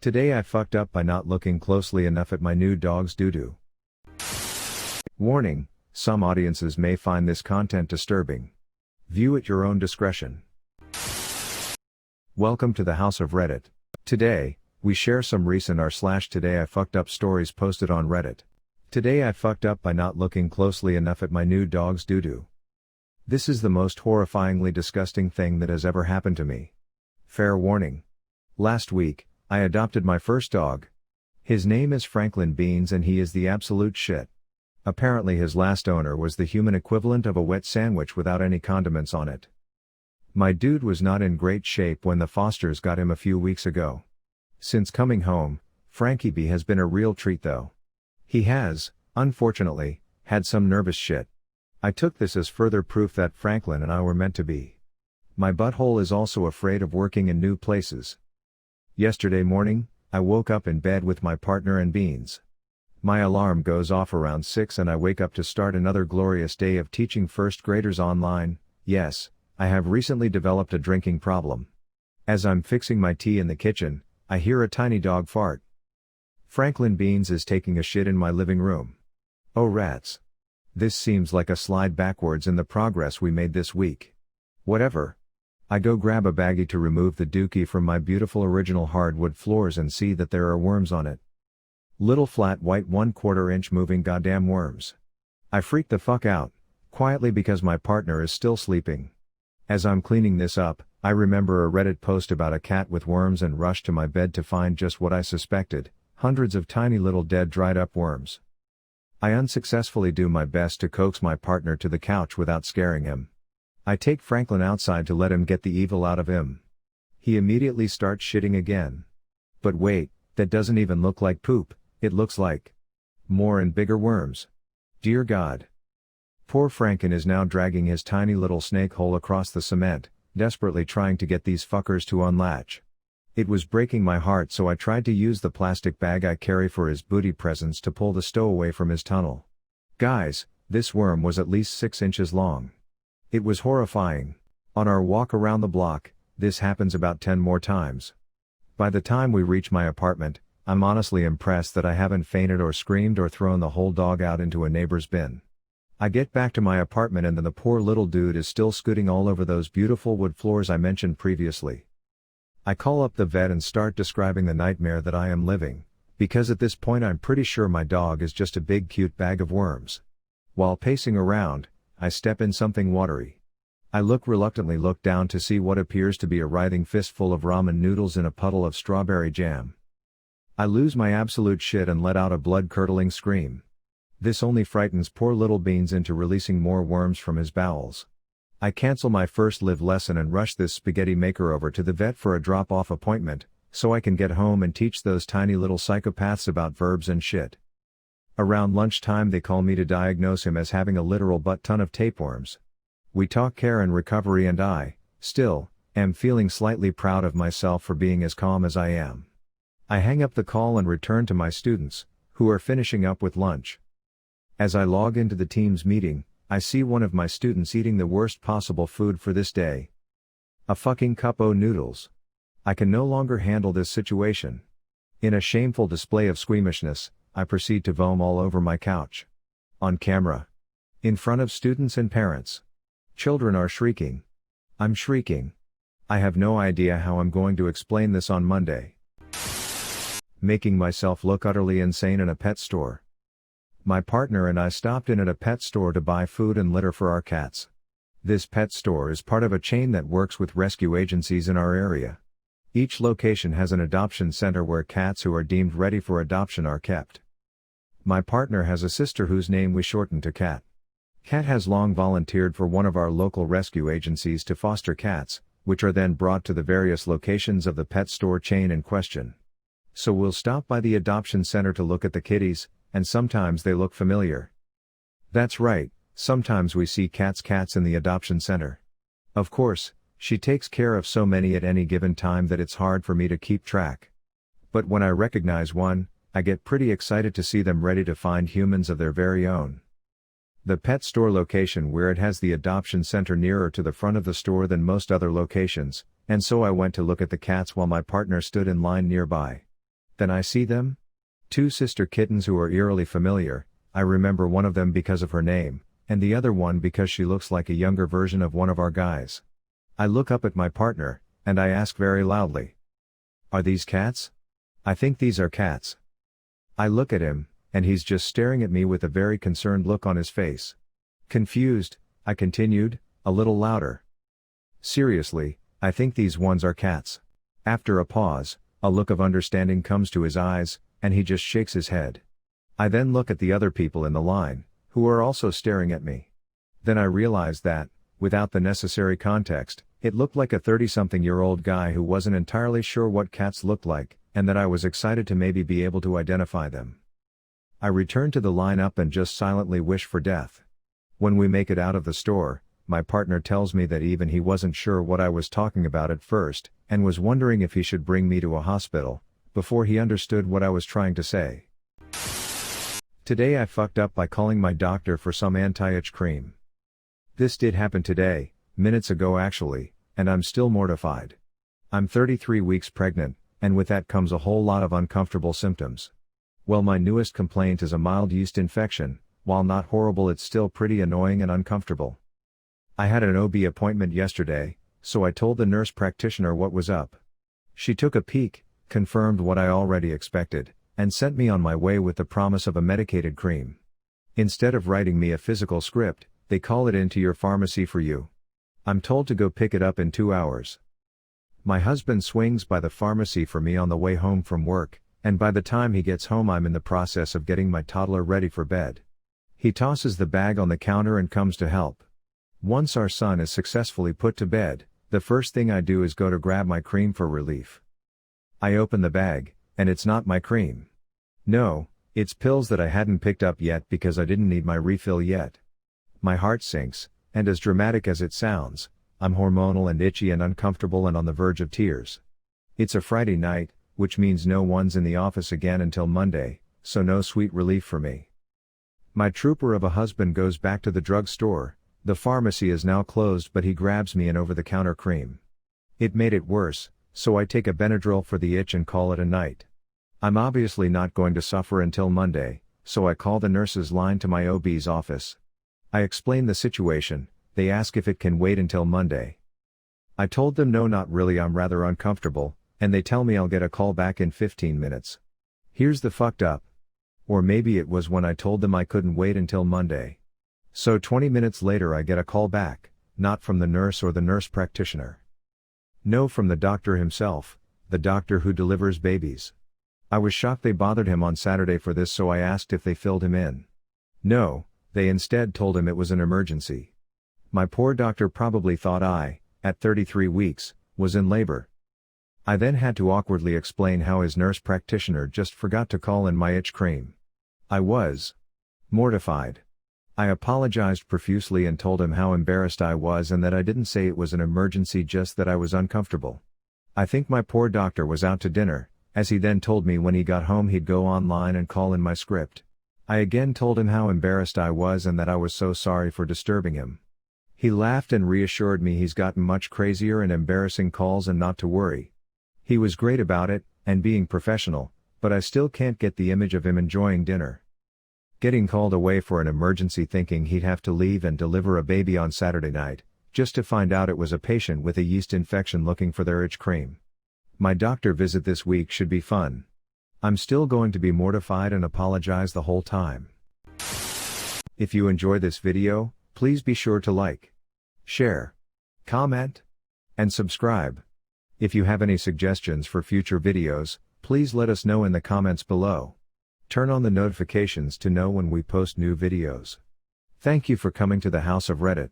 Today I fucked up by not looking closely enough at my new dog's doo-doo. Warning, some audiences may find this content disturbing. View at your own discretion. Welcome to the House of Reddit. Today, we share some recent r/today I fucked up stories posted on Reddit. Today I fucked up by not looking closely enough at my new dog's doo-doo. This is the most horrifyingly disgusting thing that has ever happened to me. Fair warning. Last week, I adopted my first dog. His name is Franklin Beans and he is the absolute shit. Apparently his last owner was the human equivalent of a wet sandwich without any condiments on it. My dude was not in great shape when the Fosters got him a few weeks ago. Since coming home, Frankie B has been a real treat though. He has, unfortunately, had some nervous shit. I took this as further proof that Franklin and I were meant to be. My butthole is also afraid of working in new places. Yesterday morning, I woke up in bed with my partner and Beans. My alarm goes off around 6 and I wake up to start another glorious day of teaching first graders online. Yes, I have recently developed a drinking problem. As I'm fixing my tea in the kitchen, I hear a tiny dog fart. Franklin Beans is taking a shit in my living room. Oh rats. This seems like a slide backwards in the progress we made this week. Whatever. I go grab a baggie to remove the dookie from my beautiful original hardwood floors and see that there are worms on it. Little flat white 1/4 inch moving goddamn worms. I freak the fuck out, quietly because my partner is still sleeping. As I'm cleaning this up, I remember a Reddit post about a cat with worms and rush to my bed to find just what I suspected, hundreds of tiny little dead dried up worms. I unsuccessfully do my best to coax my partner to the couch without scaring him. I take Franklin outside to let him get the evil out of him. He immediately starts shitting again. But wait, that doesn't even look like poop, it looks like more and bigger worms. Dear God. Poor Franken is now dragging his tiny little snake hole across the cement, desperately trying to get these fuckers to unlatch. It was breaking my heart, so I tried to use the plastic bag I carry for his booty presents to pull the stowaway from his tunnel. Guys, this worm was at least 6 inches long. It was horrifying. On our walk around the block, this happens about 10 more times. By the time we reach my apartment, I'm honestly impressed that I haven't fainted or screamed or thrown the whole dog out into a neighbor's bin. I get back to my apartment and then the poor little dude is still scooting all over those beautiful wood floors I mentioned previously. I call up the vet and start describing the nightmare that I am living, because at this point I'm pretty sure my dog is just a big cute bag of worms. While pacing around, I step in something watery. I reluctantly look down to see what appears to be a writhing fistful of ramen noodles in a puddle of strawberry jam. I lose my absolute shit and let out a blood-curdling scream. This only frightens poor little Beans into releasing more worms from his bowels. I cancel my first live lesson and rush this spaghetti maker over to the vet for a drop-off appointment, so I can get home and teach those tiny little psychopaths about verbs and shit. Around lunchtime they call me to diagnose him as having a literal butt-ton of tapeworms. We talk care and recovery and I, still, am feeling slightly proud of myself for being as calm as I am. I hang up the call and return to my students, who are finishing up with lunch. As I log into the team's meeting, I see one of my students eating the worst possible food for this day. A fucking cup o' noodles. I can no longer handle this situation. In a shameful display of squeamishness, I proceed to vom all over my couch. On camera. In front of students and parents. Children are shrieking. I'm shrieking. I have no idea how I'm going to explain this on Monday. Making myself look utterly insane in a pet store. My partner and I stopped in at a pet store to buy food and litter for our cats. This pet store is part of a chain that works with rescue agencies in our area. Each location has an adoption center where cats who are deemed ready for adoption are kept. My partner has a sister whose name we shorten to Cat. Cat has long volunteered for one of our local rescue agencies to foster cats, which are then brought to the various locations of the pet store chain in question. So we'll stop by the adoption center to look at the kitties, and sometimes they look familiar. That's right, sometimes we see cats in the adoption center. Of course, she takes care of so many at any given time that it's hard for me to keep track. But when I recognize one, I get pretty excited to see them ready to find humans of their very own. The pet store location where it has the adoption center nearer to the front of the store than most other locations, and so I went to look at the cats while my partner stood in line nearby. Then I see them? Two sister kittens who are eerily familiar. I remember one of them because of her name, and the other one because she looks like a younger version of one of our guys. I look up at my partner, and I ask very loudly, "Are these cats?" "I think these are cats." I look at him, and he's just staring at me with a very concerned look on his face. Confused, I continued, a little louder, "Seriously, I think these ones are cats." After a pause, a look of understanding comes to his eyes, and he just shakes his head. I then look at the other people in the line, who are also staring at me. Then I realize that, without the necessary context, it looked like a 30-something-year-old guy who wasn't entirely sure what cats looked like, and that I was excited to maybe be able to identify them. I return to the lineup and just silently wish for death. When we make it out of the store, my partner tells me that even he wasn't sure what I was talking about at first, and was wondering if he should bring me to a hospital, before he understood what I was trying to say. Today I fucked up by calling my doctor for some anti-itch cream. This did happen today, minutes ago actually, and I'm still mortified. I'm 33 weeks pregnant, and with that comes a whole lot of uncomfortable symptoms. Well, my newest complaint is a mild yeast infection. While not horrible, it's still pretty annoying and uncomfortable. I had an OB appointment yesterday, so I told the nurse practitioner what was up. She took a peek, confirmed what I already expected, and sent me on my way with the promise of a medicated cream. Instead of writing me a physical script, they call it into your pharmacy for you. I'm told to go pick it up in 2 hours. My husband swings by the pharmacy for me on the way home from work, and by the time he gets home I'm in the process of getting my toddler ready for bed. He tosses the bag on the counter and comes to help. Once our son is successfully put to bed, the first thing I do is go to grab my cream for relief. I open the bag, and it's not my cream. No, it's pills that I hadn't picked up yet because I didn't need my refill yet. My heart sinks, and as dramatic as it sounds, I'm hormonal and itchy and uncomfortable and on the verge of tears. It's a Friday night, which means no one's in the office again until Monday, so no sweet relief for me. My trooper of a husband goes back to the drugstore. The pharmacy is now closed, but he grabs me an over-the-counter cream. It made it worse, so I take a Benadryl for the itch and call it a night. I'm obviously not going to suffer until Monday, so I call the nurse's line to my OB's office. I explain the situation. They ask if it can wait until Monday. I told them no, not really, I'm rather uncomfortable, and they tell me I'll get a call back in 15 minutes. Here's the fucked up. Or maybe it was when I told them I couldn't wait until Monday. So 20 minutes later I get a call back, not from the nurse or the nurse practitioner. No, from the doctor himself, the doctor who delivers babies. I was shocked they bothered him on Saturday for this, so I asked if they filled him in. No, they instead told him it was an emergency. My poor doctor probably thought I, at 33 weeks, was in labor. I then had to awkwardly explain how his nurse practitioner just forgot to call in my itch cream. I was mortified. I apologized profusely and told him how embarrassed I was and that I didn't say it was an emergency, just that I was uncomfortable. I think my poor doctor was out to dinner, as he then told me when he got home he'd go online and call in my script. I again told him how embarrassed I was and that I was so sorry for disturbing him. He laughed and reassured me he's gotten much crazier and embarrassing calls and not to worry. He was great about it, and being professional, but I still can't get the image of him enjoying dinner. Getting called away for an emergency thinking he'd have to leave and deliver a baby on Saturday night, just to find out it was a patient with a yeast infection looking for their itch cream. My doctor visit this week should be fun. I'm still going to be mortified and apologize the whole time. If you enjoy this video, please be sure to like, share, comment, and subscribe. If you have any suggestions for future videos, please let us know in the comments below. Turn on the notifications to know when we post new videos. Thank you for coming to the House of Reddit.